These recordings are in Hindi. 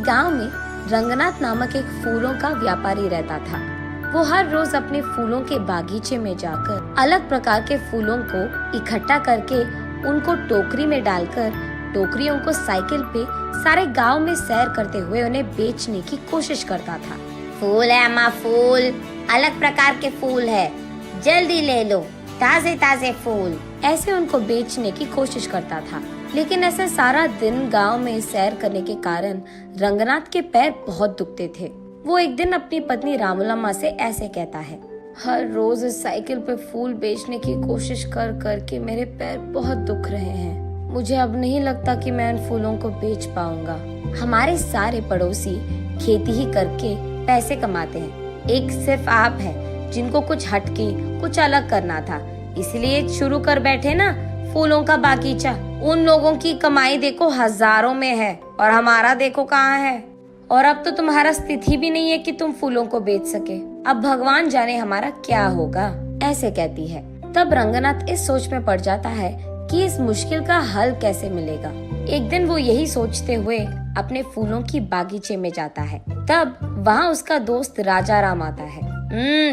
गांव में रंगनाथ नामक एक फूलों का व्यापारी रहता था। वो हर रोज अपने फूलों के बागीचे में जाकर अलग प्रकार के फूलों को इकट्ठा करके उनको टोकरी में डालकर टोकरियों को साइकिल पे सारे गांव में सैर करते हुए उन्हें बेचने की कोशिश करता था। फूल है अम्मा, फूल अलग प्रकार के फूल है, जल्दी ले लो, ताजे ताजे फूल। ऐसे उनको बेचने की कोशिश करता था। लेकिन ऐसे सारा दिन गांव में सैर करने के कारण रंगनाथ के पैर बहुत दुखते थे। वो एक दिन अपनी पत्नी रामूलम्मा से ऐसे कहता है, हर रोज इस साइकिल पे फूल बेचने की कोशिश कर करके मेरे पैर बहुत दुख रहे हैं। मुझे अब नहीं लगता कि मैं उन फूलों को बेच पाऊंगा। हमारे सारे पड़ोसी खेती ही करके पैसे कमाते हैं, एक सिर्फ आप हैं जिनको कुछ हटके कुछ अलग करना था, इसलिए शुरू कर बैठे ना फूलों का बागीचा। उन लोगों की कमाई देखो हजारों में है और हमारा देखो कहाँ है। और अब तो तुम्हारा स्थिति भी नहीं है कि तुम फूलों को बेच सके। अब भगवान जाने हमारा क्या होगा, ऐसे कहती है। तब रंगनाथ इस सोच में पड़ जाता है कि इस मुश्किल का हल कैसे मिलेगा। एक दिन वो यही सोचते हुए अपने फूलों की बागीचे में जाता है। तब वहाँ उसका दोस्त राजा राम आता है।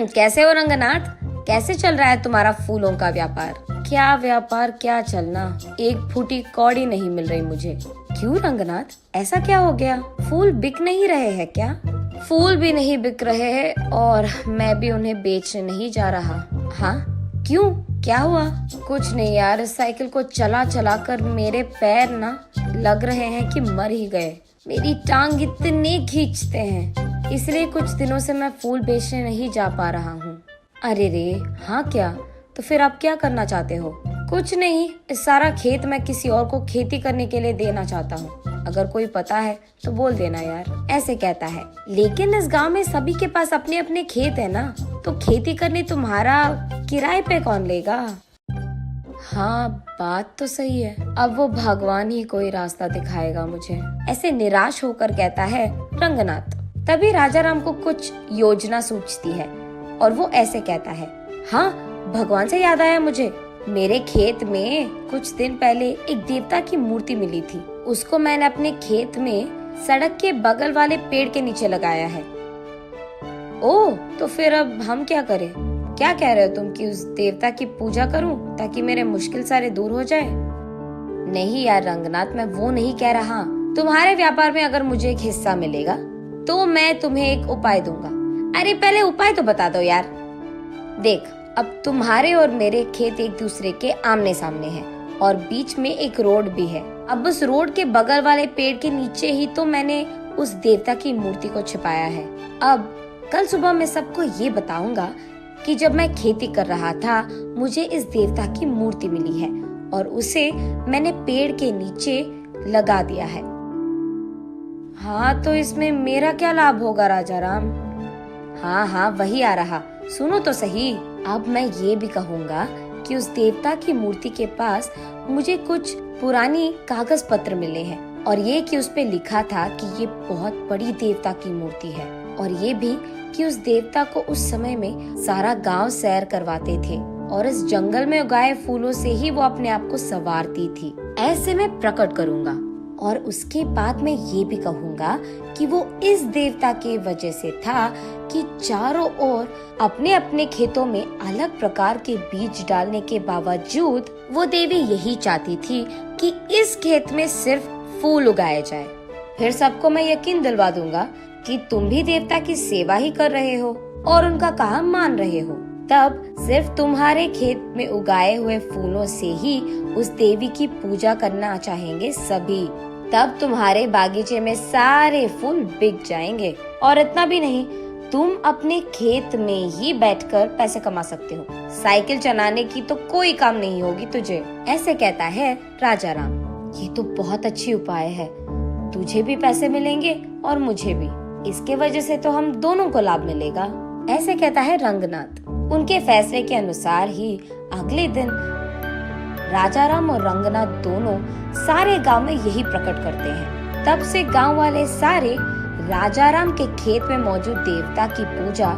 कैसे हो रंगनाथ, कैसे चल रहा है तुम्हारा फूलों का व्यापार? क्या व्यापार क्या चलना, एक फूटी कौड़ी नहीं मिल रही मुझे। क्यों रंगनाथ, ऐसा क्या हो गया? फूल बिक नहीं रहे हैं क्या? फूल भी नहीं बिक रहे हैं और मैं भी उन्हें बेचने नहीं जा रहा। हाँ क्यों, क्या हुआ? कुछ नहीं यार, इस साइकिल को चला चला कर मेरे पैर ना लग रहे हैं कि मर ही गए। मेरी टांग इतने खींचते हैं, इसलिए कुछ दिनों से मैं फूल बेचने नहीं जा पा रहा हूँ। अरे रे, हाँ क्या? तो फिर आप क्या करना चाहते हो? कुछ नहीं, इस सारा खेत मैं किसी और को खेती करने के लिए देना चाहता हूँ। अगर कोई पता है तो बोल देना यार, ऐसे कहता है। लेकिन इस गांव में सभी के पास अपने अपने खेत है ना, तो खेती करने तुम्हारा किराए पे कौन लेगा? हाँ बात तो सही है, अब वो भगवान ही कोई रास्ता दिखाएगा मुझे, ऐसे निराश होकर कहता है रंगनाथ। तभी राजा राम को कुछ योजना सूझती है और वो ऐसे कहता है, हाँ भगवान से याद आया मुझे, मेरे खेत में कुछ दिन पहले एक देवता की मूर्ति मिली थी। उसको मैंने अपने खेत में सड़क के बगल वाले पेड़ के नीचे लगाया है। ओह, तो फिर अब हम क्या करें? क्या कह रहे हो तुम कि उस देवता की पूजा करूं ताकि मेरे मुश्किल सारे दूर हो जाए? नहीं यार रंगनाथ, मैं वो नहीं कह रहा। तुम्हारे व्यापार में अगर मुझे एक हिस्सा मिलेगा तो मैं तुम्हें एक उपाय दूंगा। अरे पहले उपाय तो बता दो यार। देख, अब तुम्हारे और मेरे खेत एक दूसरे के आमने सामने हैं और बीच में एक रोड भी है। अब उस रोड के बगल वाले पेड़ के नीचे ही तो मैंने उस देवता की मूर्ति को छिपाया है। अब कल सुबह मैं सबको ये बताऊंगा कि जब मैं खेती कर रहा था मुझे इस देवता की मूर्ति मिली है और उसे मैंने पेड़ के नीचे लगा दिया है। हाँ तो इसमें मेरा क्या लाभ होगा राजा राम? हाँ हाँ वही आ रहा, सुनो तो सही। अब मैं ये भी कहूँगा कि उस देवता की मूर्ति के पास मुझे कुछ पुरानी कागज पत्र मिले हैं और ये कि उस पे लिखा था कि ये बहुत बड़ी देवता की मूर्ति है और ये भी कि उस देवता को उस समय में सारा गांव सैर करवाते थे और इस जंगल में उगाए फूलों से ही वो अपने आप को संवारती थी। ऐसे मैं प्रकट करूँगा और उसके बाद मैं ये भी कहूँगा कि वो इस देवता के वजह से था कि चारों ओर अपने अपने खेतों में अलग प्रकार के बीज डालने के बावजूद वो देवी यही चाहती थी कि इस खेत में सिर्फ फूल उगाए जाए। फिर सबको मैं यकीन दिलवा दूंगा कि तुम भी देवता की सेवा ही कर रहे हो और उनका काम मान रहे हो। तब सिर्फ तुम्हारे खेत में उगाए हुए फूलों से ही उस देवी की पूजा करना चाहेंगे सभी। तब तुम्हारे बागीचे में सारे फूल बिक जाएंगे और इतना भी नहीं, तुम अपने खेत में ही बैठकर पैसे कमा सकते हो। साइकिल चलाने की तो कोई काम नहीं होगी तुझे, ऐसे कहता है राजा राम। ये तो बहुत अच्छी उपाय है, तुझे भी पैसे मिलेंगे और मुझे भी, इसके वजह से तो हम दोनों को लाभ मिलेगा, ऐसे कहता है रंगनाथ। उनके फैसले के अनुसार ही अगले दिन राजा राम और रंगनाथ दोनों सारे गांव में यही प्रकट करते हैं। तब से गांव वाले सारे राजा राम के खेत में मौजूद देवता की पूजा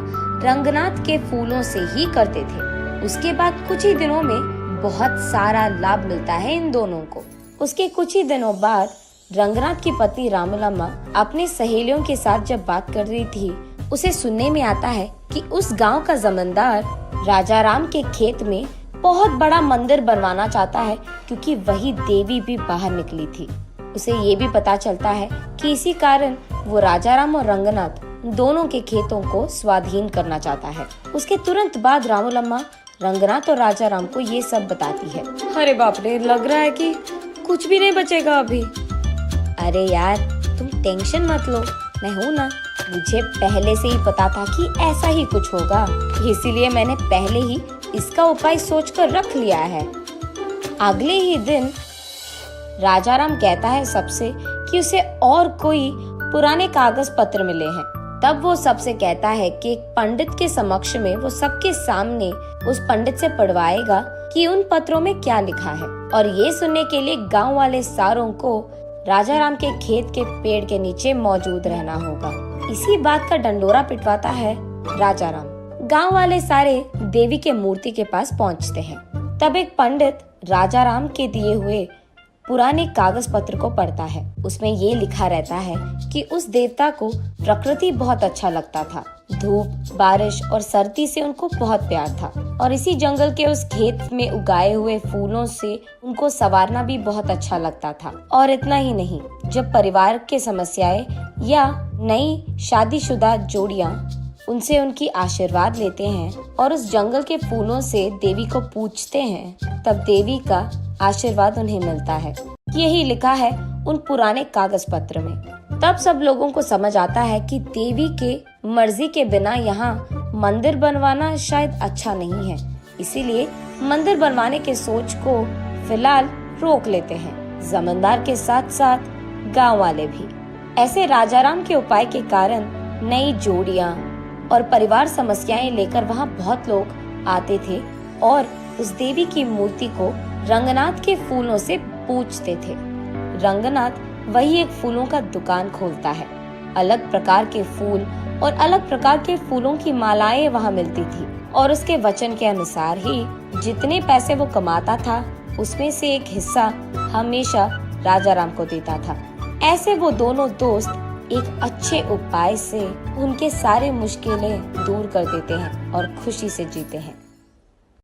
रंगनाथ के फूलों से ही करते थे। उसके बाद कुछ ही दिनों में बहुत सारा लाभ मिलता है इन दोनों को। उसके कुछ ही दिनों बाद रंगनाथ की पत्नी रामूलम्मा अपनी सहेलियों के साथ जब बात कर रही थी, उसे सुनने में आता है कि उस गांव का जमींदार राजा राम के खेत में बहुत बड़ा मंदिर बनवाना चाहता है, क्योंकि वही देवी भी बाहर निकली थी। उसे ये भी पता चलता है कि इसी कारण वो राजा राम और रंगनाथ दोनों के खेतों को स्वाधीन करना चाहता है। उसके तुरंत बाद रामूलम्मा रंगनाथ और राजा राम को ये सब बताती है। अरे बाप रे, लग रहा है कि कुछ भी नहीं बचेगा अभी। अरे यार, तुम टेंशन मत लो, मैं हूँ ना। मुझे पहले से ही पता था कि ऐसा ही कुछ होगा, इसीलिए मैंने पहले ही इसका उपाय सोचकर रख लिया है। अगले ही दिन राजा राम कहता है सबसे कि उसे और कोई पुराने कागज पत्र मिले हैं। तब वो सबसे कहता है कि एक पंडित के समक्ष में वो सबके सामने उस पंडित से पढ़वाएगा कि उन पत्रों में क्या लिखा है। और ये सुनने के लिए गांव वाले सारों को राजा राम के खेत के पेड़ के नीचे मौजूद रहना होगा। इसी बात का डंडोरा पिटवाता है राजा राम। गांव वाले सारे देवी के मूर्ति के पास पहुंचते हैं। तब एक पंडित राजा राम के दिए हुए पुराने कागज पत्र को पढ़ता है। उसमें ये लिखा रहता है कि उस देवता को प्रकृति बहुत अच्छा लगता था। धूप, बारिश और सर्दी से उनको बहुत प्यार था, और इसी जंगल के उस खेत में उगाए हुए फूलों से उनको संवारना भी बहुत अच्छा लगता था। और इतना ही नहीं, जब परिवार के समस्याएं या नई शादीशुदा जोड़ियां उनसे उनकी आशीर्वाद लेते हैं और उस जंगल के फूलों से देवी को पूजते हैं, तब देवी का आशीर्वाद उन्हें मिलता है। यही लिखा है उन पुराने कागज पत्र में। तब सब लोगों को समझ आता है कि देवी के मर्जी के बिना यहाँ मंदिर बनवाना शायद अच्छा नहीं है, इसीलिए मंदिर बनवाने के सोच को फिलहाल रोक लेते हैं, जमींदार के साथ साथ गांव वाले भी। ऐसे राजा राम के उपाय के कारण नई जोड़ियां और परिवार समस्याएं लेकर वहाँ बहुत लोग आते थे और उस देवी की मूर्ति को रंगनाथ के फूलों से पूजते थे। रंगनाथ वही एक फूलों का दुकान खोलता है। अलग प्रकार के फूल और अलग प्रकार के फूलों की मालाएं वहाँ मिलती थी, और उसके वचन के अनुसार ही जितने पैसे वो कमाता था उसमें से एक हिस्सा हमेशा राजा राम को देता था। ऐसे वो दोनों दोस्त एक अच्छे उपाय से उनके सारे मुश्किलें दूर कर देते हैं और खुशी से जीते हैं।